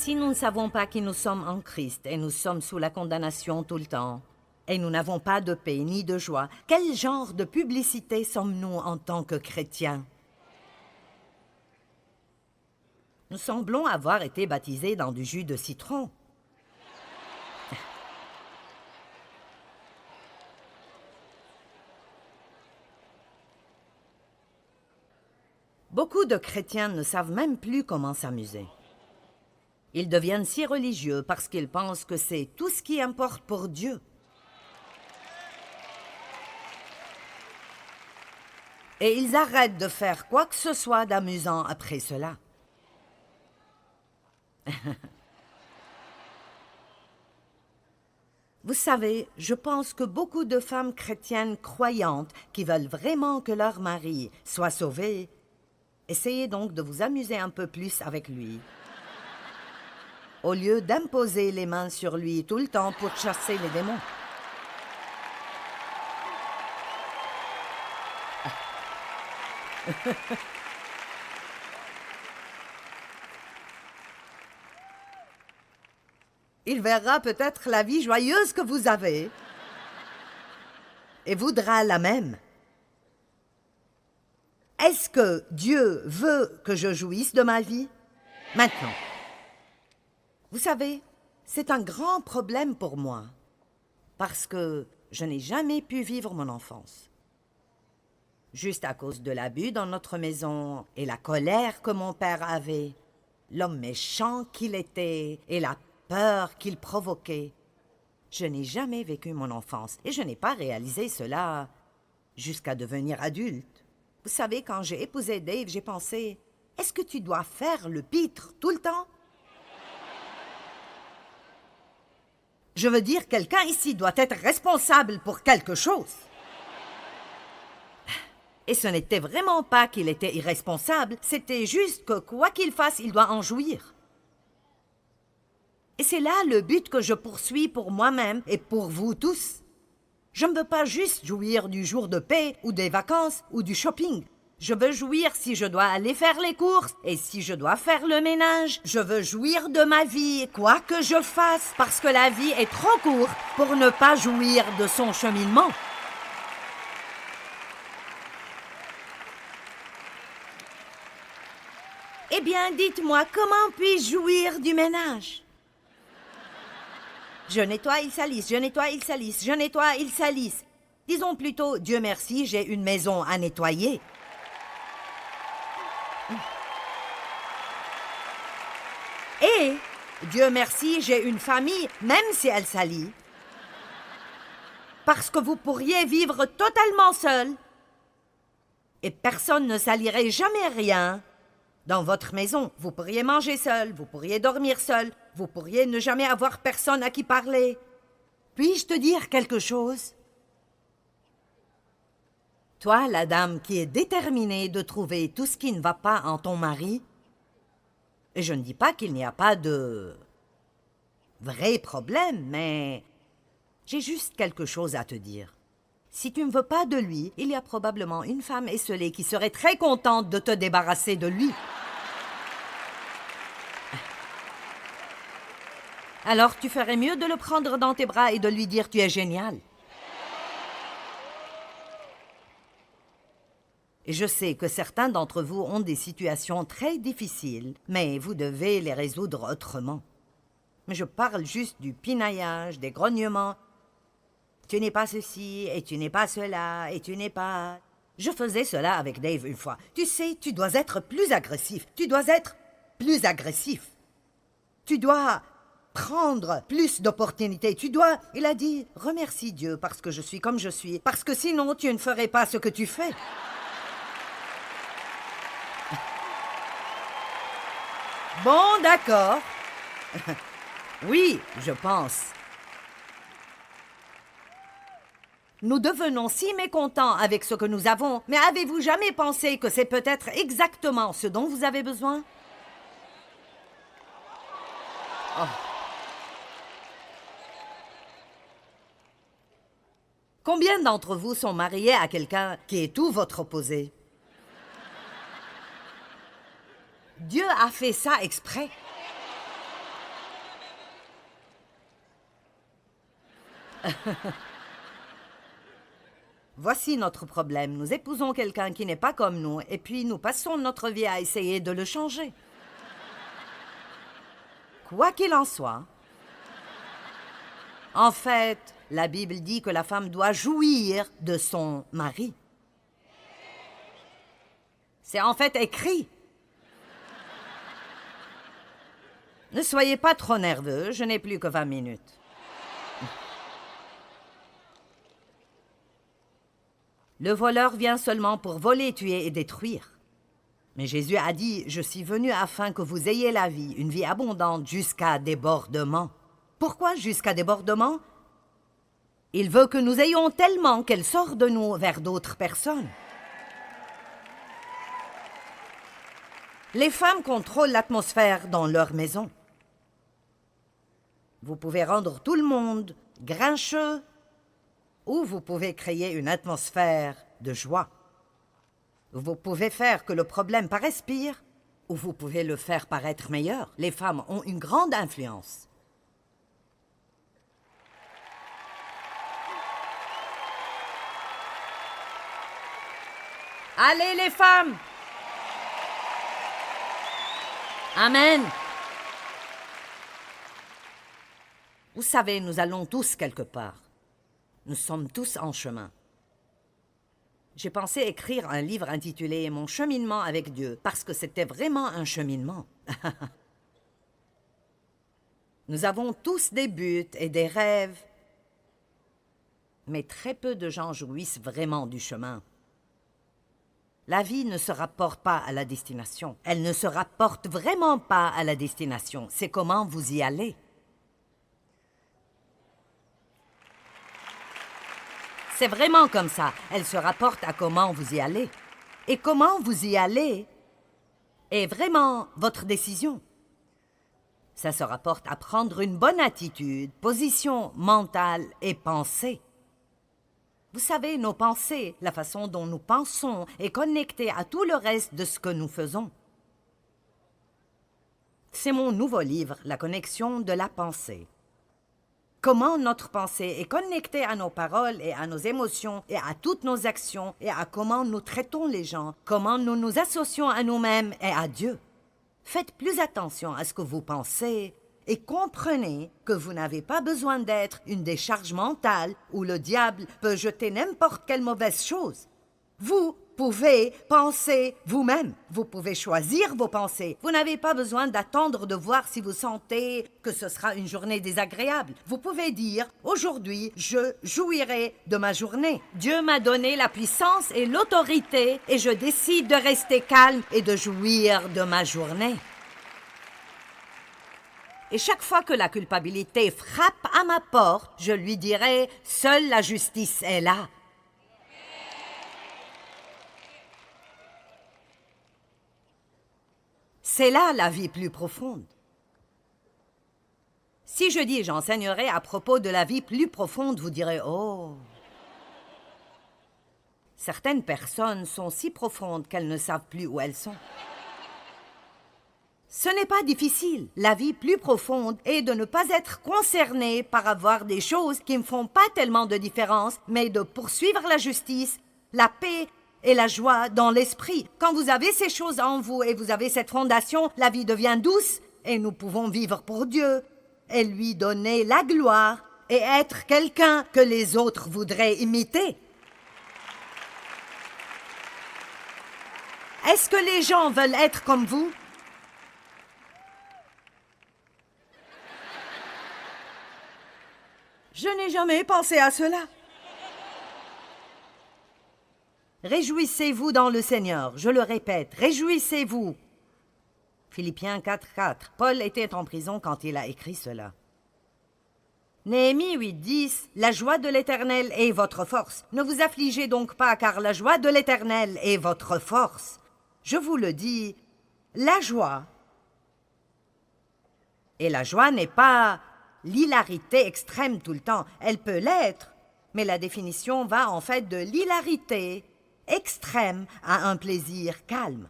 Si nous ne savons pas qui nous sommes en Christ et nous sommes sous la condamnation tout le temps, et nous n'avons pas de paix ni de joie, quel genre de publicité sommes-nous en tant que chrétiens? Nous semblons avoir été baptisés dans du jus de citron. Beaucoup de chrétiens ne savent même plus comment s'amuser. Ils deviennent si religieux parce qu'ils pensent que c'est tout ce qui importe pour Dieu. Et ils arrêtent de faire quoi que ce soit d'amusant après cela. Vous savez, je pense que beaucoup de femmes chrétiennes croyantes qui veulent vraiment que leur mari soit sauvé, essayez donc de vous amuser un peu plus avec lui, au lieu d'imposer les mains sur lui tout le temps pour chasser les démons. Il verra peut-être la vie joyeuse que vous avez et voudra la même. Est-ce que Dieu veut que je jouisse de ma vie? Maintenant. Vous savez, c'est un grand problème pour moi, parce que je n'ai jamais pu vivre mon enfance. Juste à cause de l'abus dans notre maison et la colère que mon père avait, l'homme méchant qu'il était et la peur qu'il provoquait. Je n'ai jamais vécu mon enfance et je n'ai pas réalisé cela jusqu'à devenir adulte. Vous savez, quand j'ai épousé Dave, j'ai pensé, est-ce que tu dois faire le pitre tout le temps? Je veux dire, quelqu'un ici doit être responsable pour quelque chose. Et ce n'était vraiment pas qu'il était irresponsable, c'était juste que quoi qu'il fasse, il doit en jouir. Et c'est là le but que je poursuis pour moi-même et pour vous tous. Je ne veux pas juste jouir du jour de paix ou des vacances ou du shopping. Je veux jouir si je dois aller faire les courses et si je dois faire le ménage. Je veux jouir de ma vie, quoi que je fasse, parce que la vie est trop courte pour ne pas jouir de son cheminement. Eh bien, dites-moi, comment puis-je jouir du ménage? Je nettoie, il salisse, je nettoie, il salisse, je nettoie, il salisse. Disons plutôt, Dieu merci, j'ai une maison à nettoyer. Et, Dieu merci, j'ai une famille, même si elle salit. Parce que vous pourriez vivre totalement seul. Et personne ne salirait jamais rien. Dans votre maison, vous pourriez manger seul, vous pourriez dormir seul, vous pourriez ne jamais avoir personne à qui parler. Puis-je te dire quelque chose? Toi, la dame qui est déterminée de trouver tout ce qui ne va pas en ton mari, et je ne dis pas qu'il n'y a pas de vrai problème, mais j'ai juste quelque chose à te dire. Si tu ne veux pas de lui, il y a probablement une femme esseulée qui serait très contente de te débarrasser de lui. Alors tu ferais mieux de le prendre dans tes bras et de lui dire « tu es génial ». Et je sais que certains d'entre vous ont des situations très difficiles, mais vous devez les résoudre autrement. Mais je parle juste du pinaillage, des grognements. Tu n'es pas ceci, et tu n'es pas cela, et tu n'es pas... Je faisais cela avec Dave une fois. Tu sais, tu dois être plus agressif. Tu dois être plus agressif. Tu dois prendre plus d'opportunités. Tu dois... Il a dit, remercie Dieu parce que je suis comme je suis, parce que sinon tu ne ferais pas ce que tu fais. Bon, d'accord. Oui, je pense. Nous devenons si mécontents avec ce que nous avons, mais avez-vous jamais pensé que c'est peut-être exactement ce dont vous avez besoin? Oh. Combien d'entre vous sont mariés à quelqu'un qui est tout votre opposé? Dieu a fait ça exprès. Voici notre problème. Nous épousons quelqu'un qui n'est pas comme nous, et puis nous passons notre vie à essayer de le changer. Quoi qu'il en soit, en fait, la Bible dit que la femme doit jouir de son mari. C'est en fait écrit. Ne soyez pas trop nerveux, je n'ai plus que 20 minutes. Le voleur vient seulement pour voler, tuer et détruire. Mais Jésus a dit, « Je suis venu afin que vous ayez la vie, une vie abondante jusqu'à débordement. » Pourquoi jusqu'à débordement? Il veut que nous ayons tellement qu'elle sort de nous vers d'autres personnes. Les femmes contrôlent l'atmosphère dans leur maison. Vous pouvez rendre tout le monde grincheux, ou vous pouvez créer une atmosphère de joie. Vous pouvez faire que le problème paraisse pire, ou vous pouvez le faire paraître meilleur. Les femmes ont une grande influence. Allez les femmes! Amen! Vous savez, nous allons tous quelque part. Nous sommes tous en chemin. J'ai pensé écrire un livre intitulé « Mon cheminement avec Dieu » parce que c'était vraiment un cheminement. Nous avons tous des buts et des rêves, mais très peu de gens jouissent vraiment du chemin. La vie ne se rapporte pas à la destination. Elle ne se rapporte vraiment pas à la destination. C'est comment vous y allez. C'est vraiment comme ça. Elle se rapporte à comment vous y allez. Et comment vous y allez est vraiment votre décision. Ça se rapporte à prendre une bonne attitude, position mentale et pensée. Vous savez, nos pensées, la façon dont nous pensons, est connectée à tout le reste de ce que nous faisons. C'est mon nouveau livre, La connexion de la pensée. Comment notre pensée est connectée à nos paroles et à nos émotions et à toutes nos actions et à comment nous traitons les gens, comment nous nous associons à nous-mêmes et à Dieu. Faites plus attention à ce que vous pensez et comprenez que vous n'avez pas besoin d'être une décharge mentale où le diable peut jeter n'importe quelle mauvaise chose. Vous pouvez penser vous-même. Vous pouvez choisir vos pensées. Vous n'avez pas besoin d'attendre de voir si vous sentez que ce sera une journée désagréable. Vous pouvez dire « Aujourd'hui, je jouirai de ma journée. Dieu m'a donné la puissance et l'autorité et je décide de rester calme et de jouir de ma journée. » Et chaque fois que la culpabilité frappe à ma porte, je lui dirai « Seule la justice est là. » C'est là la vie plus profonde. Si je dis j'enseignerai à propos de la vie plus profonde, vous direz « Oh !» Certaines personnes sont si profondes qu'elles ne savent plus où elles sont. Ce n'est pas difficile. La vie plus profonde est de ne pas être concerné par avoir des choses qui ne font pas tellement de différence, mais de poursuivre la justice, la paix et la joie dans l'esprit. Quand vous avez ces choses en vous et vous avez cette fondation, la vie devient douce et nous pouvons vivre pour Dieu et lui donner la gloire et être quelqu'un que les autres voudraient imiter. Est-ce que les gens veulent être comme vous? Je n'ai jamais pensé à cela. Réjouissez-vous dans le Seigneur, je le répète, réjouissez-vous. Philippiens 4:4. Paul était en prison quand il a écrit cela. Néhémie 8:10. La joie de l'Éternel est votre force. Ne vous affligez donc pas, car la joie de l'Éternel est votre force. Je vous le dis, la joie. Et la joie n'est pas l'hilarité extrême tout le temps. Elle peut l'être, mais la définition va en fait de l'hilarité extrême à un plaisir calme.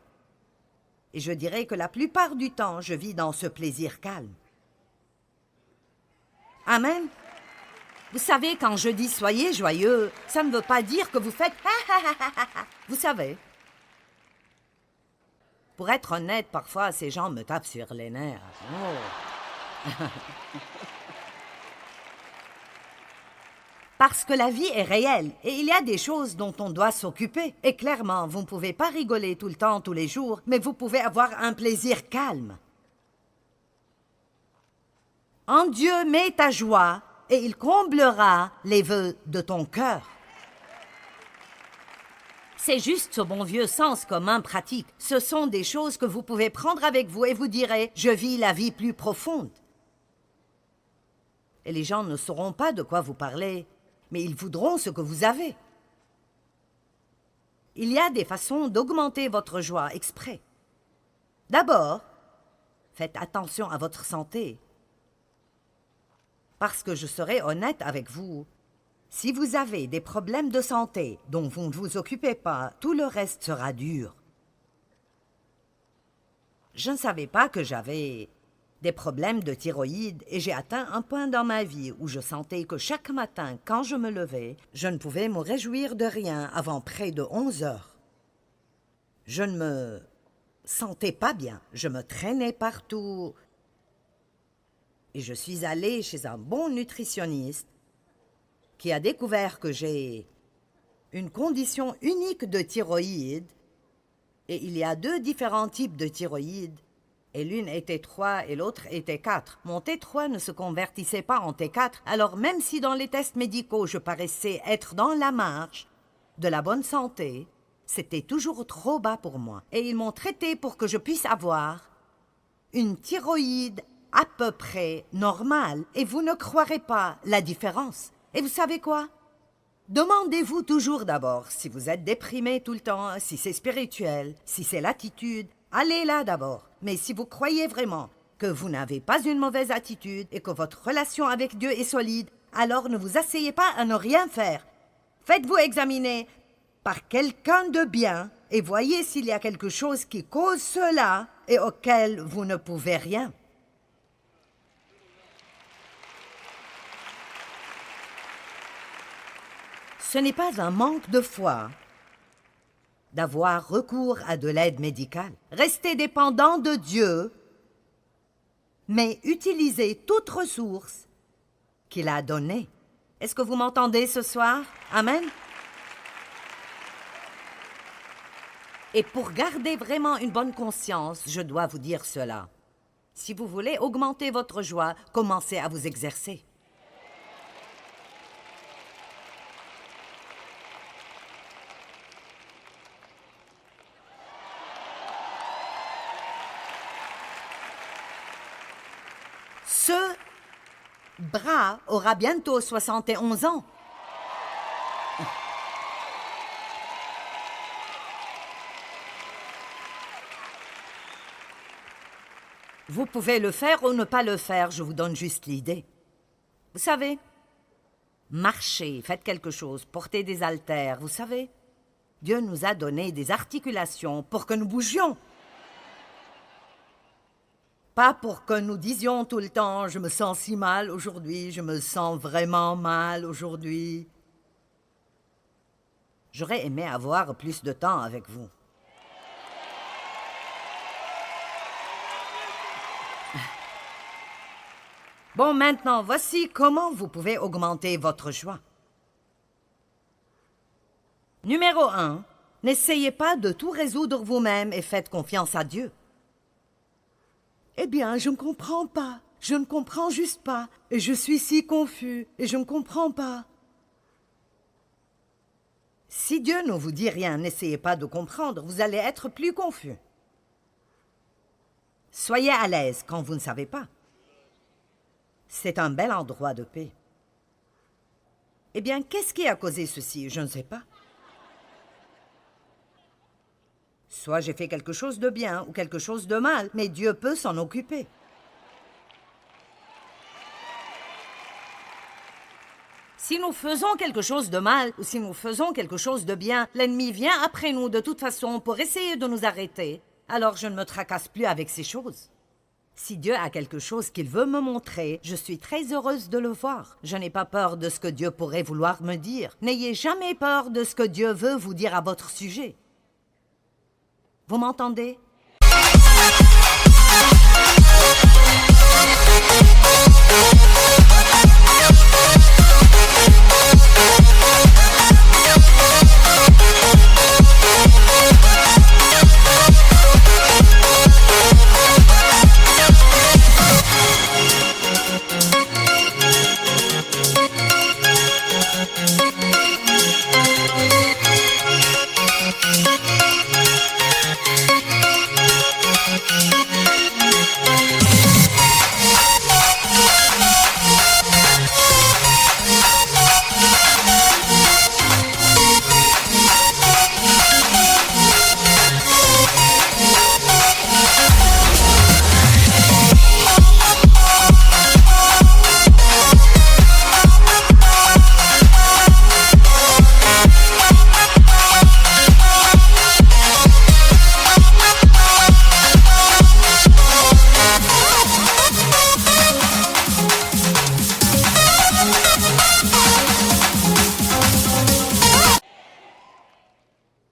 Et je dirais que la plupart du temps, je vis dans ce plaisir calme. Amen. Vous savez, quand je dis soyez joyeux, ça ne veut pas dire que vous faites Vous savez. Pour être honnête, parfois, ces gens me tapent sur les nerfs. Oh. Parce que la vie est réelle et il y a des choses dont on doit s'occuper. Et clairement, vous ne pouvez pas rigoler tout le temps, tous les jours, mais vous pouvez avoir un plaisir calme. En Dieu, mets ta joie et il comblera les vœux de ton cœur. C'est juste ce bon vieux sens commun pratique. Ce sont des choses que vous pouvez prendre avec vous et vous direz « Je vis la vie plus profonde ». Et les gens ne sauront pas de quoi vous parlez, mais ils voudront ce que vous avez. Il y a des façons d'augmenter votre joie exprès. D'abord, faites attention à votre santé. Parce que je serai honnête avec vous, si vous avez des problèmes de santé dont vous ne vous occupez pas, tout le reste sera dur. Je ne savais pas que j'avais des problèmes de thyroïde et j'ai atteint un point dans ma vie où je sentais que chaque matin, quand je me levais, je ne pouvais me réjouir de rien avant près de 11 heures. Je ne me sentais pas bien, je me traînais partout. Et je suis allée chez un bon nutritionniste qui a découvert que j'ai une condition unique de thyroïde et il y a 2 différents types de thyroïde et l'une était 3 et l'autre était 4. Mon T3 ne se convertissait pas en T4, alors même si dans les tests médicaux je paraissais être dans la marge de la bonne santé, c'était toujours trop bas pour moi. Et ils m'ont traité pour que je puisse avoir une thyroïde à peu près normale. Et vous ne croirez pas la différence. Et vous savez quoi? Demandez-vous toujours d'abord si vous êtes déprimé tout le temps, si c'est spirituel, si c'est l'attitude. Allez là d'abord. Mais si vous croyez vraiment que vous n'avez pas une mauvaise attitude et que votre relation avec Dieu est solide, alors ne vous asseyez pas à ne rien faire. Faites-vous examiner par quelqu'un de bien et voyez s'il y a quelque chose qui cause cela et auquel vous ne pouvez rien. Ce n'est pas un manque de foi d'avoir recours à de l'aide médicale. Restez dépendant de Dieu, mais utilisez toute ressource qu'il a donnée. Est-ce que vous m'entendez ce soir? Amen. Et pour garder vraiment une bonne conscience, je dois vous dire cela. Si vous voulez augmenter votre joie, commencez à vous exercer. Ce bras aura bientôt 71 ans. Vous pouvez le faire ou ne pas le faire, je vous donne juste l'idée. Vous savez, marchez, faites quelque chose, portez des haltères, vous savez. Dieu nous a donné des articulations pour que nous bougions. Pas pour que nous disions tout le temps « je me sens si mal aujourd'hui, je me sens vraiment mal aujourd'hui ». J'aurais aimé avoir plus de temps avec vous. Bon, maintenant, voici comment vous pouvez augmenter votre joie. Numéro 1, n'essayez pas de tout résoudre vous-même et faites confiance à Dieu. Eh bien, je ne comprends pas. Je ne comprends juste pas. Et je suis si confus. Et je ne comprends pas. Si Dieu ne vous dit rien, n'essayez pas de comprendre. Vous allez être plus confus. Soyez à l'aise quand vous ne savez pas. C'est un bel endroit de paix. Eh bien, qu'est-ce qui a causé ceci? Je ne sais pas. Soit j'ai fait quelque chose de bien ou quelque chose de mal, mais Dieu peut s'en occuper. Si nous faisons quelque chose de mal ou si nous faisons quelque chose de bien, l'ennemi vient après nous de toute façon pour essayer de nous arrêter. Alors je ne me tracasse plus avec ces choses. Si Dieu a quelque chose qu'il veut me montrer, je suis très heureuse de le voir. Je n'ai pas peur de ce que Dieu pourrait vouloir me dire. N'ayez jamais peur de ce que Dieu veut vous dire à votre sujet. Vous m'entendez?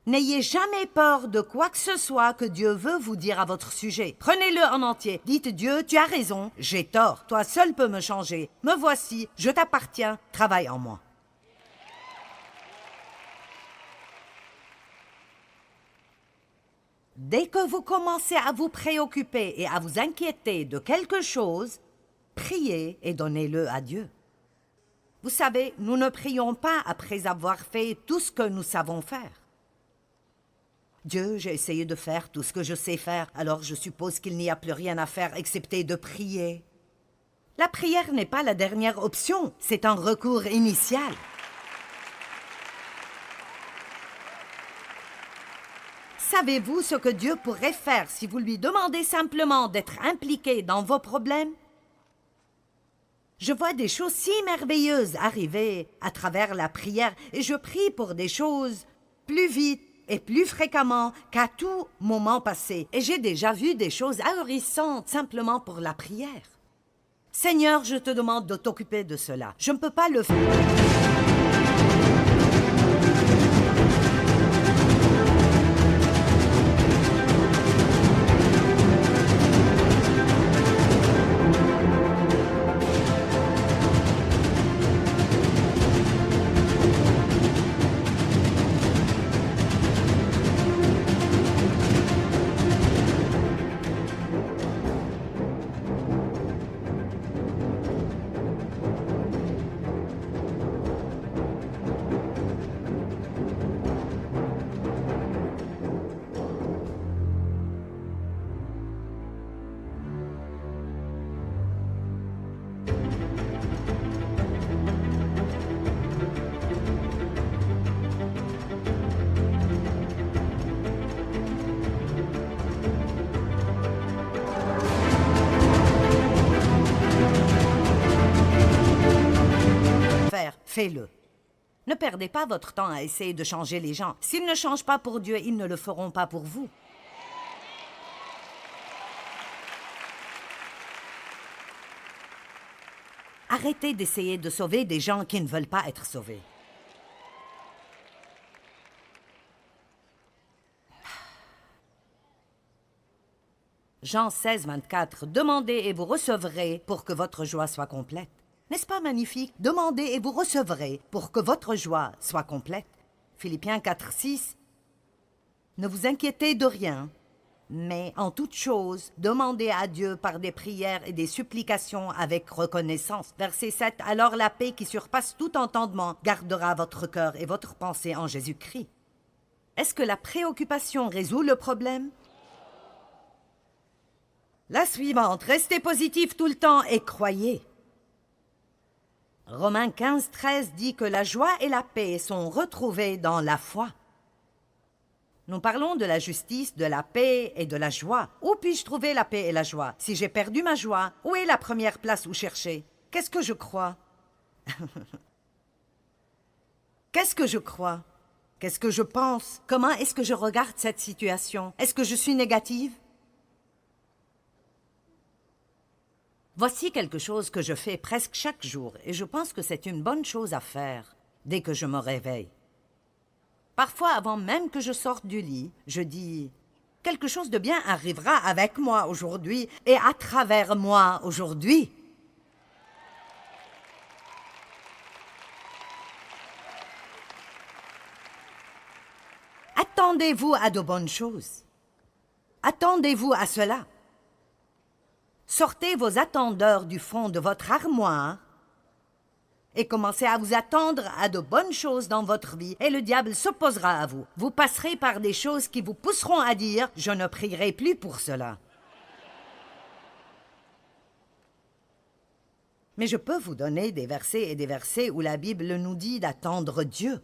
N'ayez jamais peur de quoi que ce soit que Dieu veut vous dire à votre sujet. Prenez-le en entier. Dites Dieu, tu as raison, j'ai tort. Toi seul peux me changer. Me voici, je t'appartiens, travaille en moi. Dès que vous commencez à vous préoccuper et à vous inquiéter de quelque chose, priez et donnez-le à Dieu. Vous savez, nous ne prions pas après avoir fait tout ce que nous savons faire. Dieu, j'ai essayé de faire tout ce que je sais faire, alors je suppose qu'il n'y a plus rien à faire excepté de prier. La prière n'est pas la dernière option, c'est un recours initial. Savez-vous ce que Dieu pourrait faire si vous lui demandez simplement d'être impliqué dans vos problèmes? Je vois des choses si merveilleuses arriver à travers la prière et je prie pour des choses plus vite et plus fréquemment qu'à tout moment passé. Et j'ai déjà vu des choses ahurissantes simplement pour la prière. Seigneur, je te demande de t'occuper de cela. Je ne peux pas le faire. Faites-le. Ne perdez pas votre temps à essayer de changer les gens. S'ils ne changent pas pour Dieu, ils ne le feront pas pour vous. Arrêtez d'essayer de sauver des gens qui ne veulent pas être sauvés. Jean 16, 24. Demandez et vous recevrez pour que votre joie soit complète. N'est-ce pas magnifique? Demandez et vous recevrez pour que votre joie soit complète. Philippiens 4, 6. Ne vous inquiétez de rien, mais en toute chose, demandez à Dieu par des prières et des supplications avec reconnaissance. Verset 7. Alors la paix qui surpasse tout entendement gardera votre cœur et votre pensée en Jésus-Christ. Est-ce que la préoccupation résout le problème? La suivante. Restez positif tout le temps et croyez. Romains 15, 13 dit que la joie et la paix sont retrouvées dans la foi. Nous parlons de la justice, de la paix et de la joie. Où puis-je trouver la paix et la joie? Si j'ai perdu ma joie, où est la première place où chercher? Qu'est-ce que je crois? Qu'est-ce que je crois? Qu'est-ce que je pense? Comment est-ce que je regarde cette situation? Est-ce que je suis négative? Voici quelque chose que je fais presque chaque jour et je pense que c'est une bonne chose à faire dès que je me réveille. Parfois, avant même que je sorte du lit, je dis « Quelque chose de bien arrivera avec moi aujourd'hui et à travers moi aujourd'hui. » Attendez-vous à de bonnes choses. Attendez-vous à cela. Sortez vos attendeurs du fond de votre armoire et commencez à vous attendre à de bonnes choses dans votre vie et le diable s'opposera à vous. Vous passerez par des choses qui vous pousseront à dire « Je ne prierai plus pour cela ». Mais je peux vous donner des versets et des versets où la Bible nous dit d'attendre Dieu.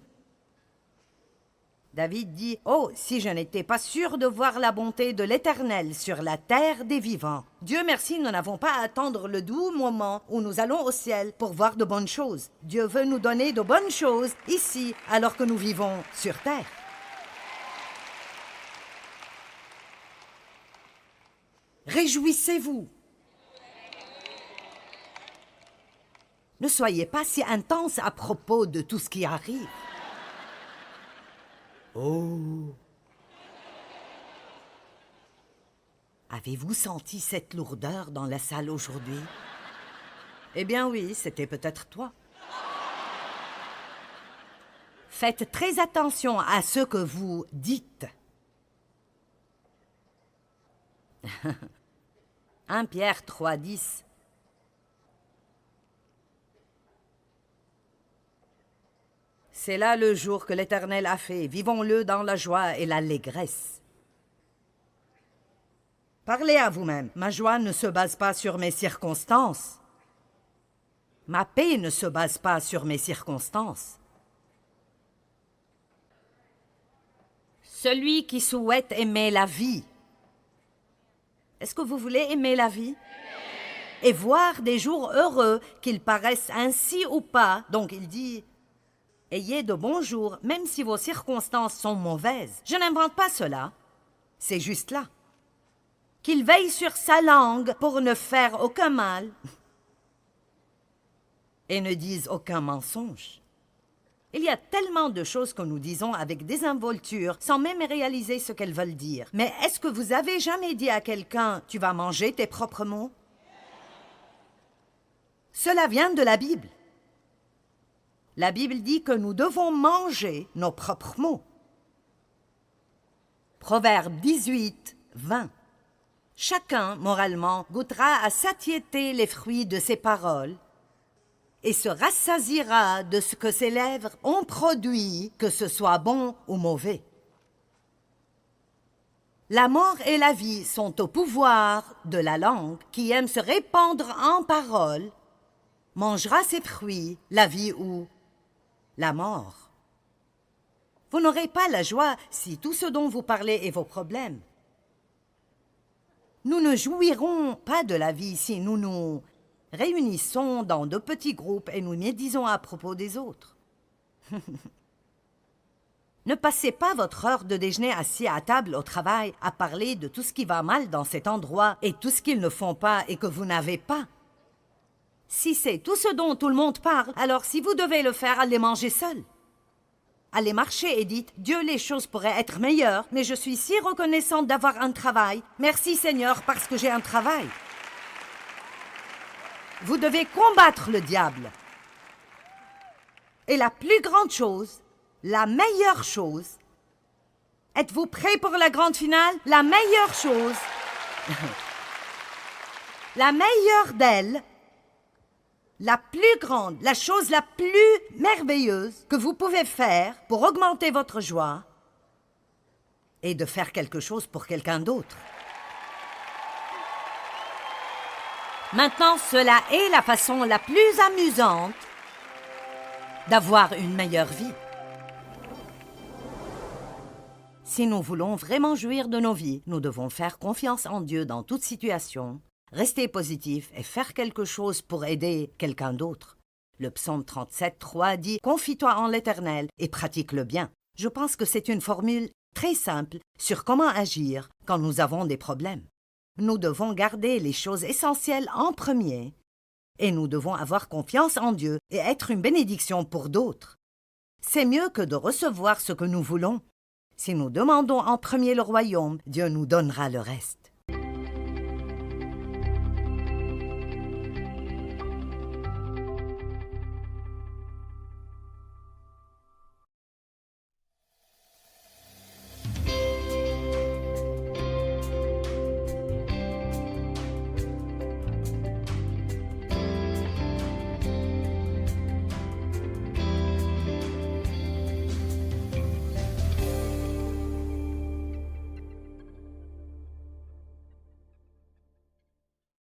David dit « Oh, si je n'étais pas sûr de voir la bonté de l'Éternel sur la terre des vivants. Dieu merci, nous n'avons pas à attendre le doux moment où nous allons au ciel pour voir de bonnes choses. Dieu veut nous donner de bonnes choses ici, alors que nous vivons sur terre. » Réjouissez-vous. Ne soyez pas si intense à propos de tout ce qui arrive. Oh! Avez-vous senti cette lourdeur dans la salle aujourd'hui? Eh bien oui, c'était peut-être toi. Faites très attention à ce que vous dites. 1 Pierre 3,10. C'est là le jour que l'Éternel a fait. Vivons-le dans la joie et l'allégresse. Parlez à vous-même. Ma joie ne se base pas sur mes circonstances. Ma paix ne se base pas sur mes circonstances. Celui qui souhaite aimer la vie. Est-ce que vous voulez aimer la vie? Et voir des jours heureux, qu'ils paraissent ainsi ou pas. Donc il dit... Ayez de bons jours, même si vos circonstances sont mauvaises. Je n'invente pas cela. C'est juste là. Qu'il veille sur sa langue pour ne faire aucun mal et ne dise aucun mensonge. Il y a tellement de choses que nous disons avec désinvolture sans même réaliser ce qu'elles veulent dire. Mais est-ce que vous avez jamais dit à quelqu'un « Tu vas manger tes propres mots » ? Cela vient de la Bible. La Bible dit que nous devons manger nos propres mots. Proverbe 18, 20. Chacun, moralement, goûtera à satiété les fruits de ses paroles et se rassasiera de ce que ses lèvres ont produit, que ce soit bon ou mauvais. La mort et la vie sont au pouvoir de la langue qui aime se répandre en paroles, mangera ses fruits, la vie ou la mort. Vous n'aurez pas la joie si tout ce dont vous parlez est vos problèmes. Nous ne jouirons pas de la vie si nous nous réunissons dans de petits groupes et nous médisons à propos des autres. Ne passez pas votre heure de déjeuner assis à table au travail à parler de tout ce qui va mal dans cet endroit et tout ce qu'ils ne font pas et que vous n'avez pas. Si c'est tout ce dont tout le monde parle, alors si vous devez le faire, allez manger seul. Allez marcher et dites « Dieu, les choses pourraient être meilleures, mais je suis si reconnaissante d'avoir un travail. Merci Seigneur parce que j'ai un travail. » Vous devez combattre le diable. Et la plus grande chose, la meilleure chose, êtes-vous prêts pour la grande finale? La meilleure chose, la meilleure d'elles, la plus grande, la chose la plus merveilleuse que vous pouvez faire pour augmenter votre joie est de faire quelque chose pour quelqu'un d'autre. Maintenant, cela est la façon la plus amusante d'avoir une meilleure vie. Si nous voulons vraiment jouir de nos vies, nous devons faire confiance en Dieu dans toute situation, rester positif et faire quelque chose pour aider quelqu'un d'autre. Le psaume 37, 3 dit « Confie-toi en l'Éternel et pratique le bien ». Je pense que c'est une formule très simple sur comment agir quand nous avons des problèmes. nous devons garder les choses essentielles en premier. Et nous devons avoir confiance en Dieu et être une bénédiction pour d'autres. C'est mieux que de recevoir ce que nous voulons. Si nous demandons en premier le royaume, Dieu nous donnera le reste.